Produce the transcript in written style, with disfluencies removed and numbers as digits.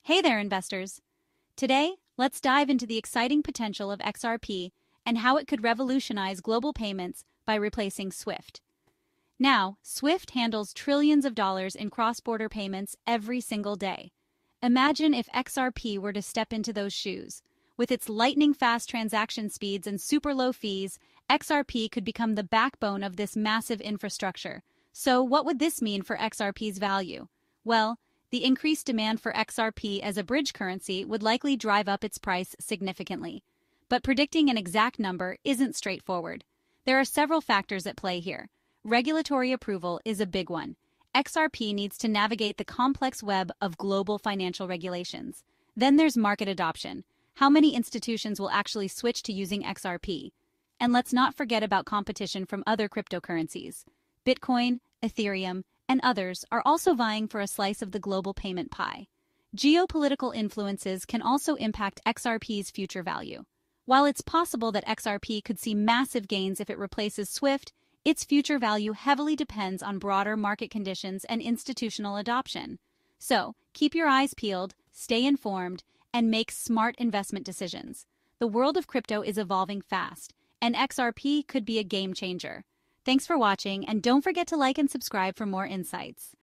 Hey there, investors! Today, let's dive into the exciting potential of XRP and how it could revolutionize global payments by replacing SWIFT. Now, SWIFT handles trillions of dollars in cross-border payments every single day. Imagine if XRP were to step into those shoes. With its lightning-fast transaction speeds and super low fees, XRP could become the backbone of this massive infrastructure. So, what would this mean for XRP's value? Well, the increased demand for XRP as a bridge currency would likely drive up its price significantly. But predicting an exact number isn't straightforward. There are several factors at play here. Regulatory approval is a big one. XRP needs to navigate the complex web of global financial regulations. Then there's market adoption. How many institutions will actually switch to using XRP? And let's not forget about competition from other cryptocurrencies. Bitcoin, Ethereum, and others are also vying for a slice of the global payment pie. Geopolitical influences can also impact XRP's future value. While it's possible that XRP could see massive gains if it replaces SWIFT, its future value heavily depends on broader market conditions and institutional adoption. So, keep your eyes peeled, stay informed, and make smart investment decisions. The world of crypto is evolving fast, and XRP could be a game changer. Thanks for watching, and don't forget to like and subscribe for more insights.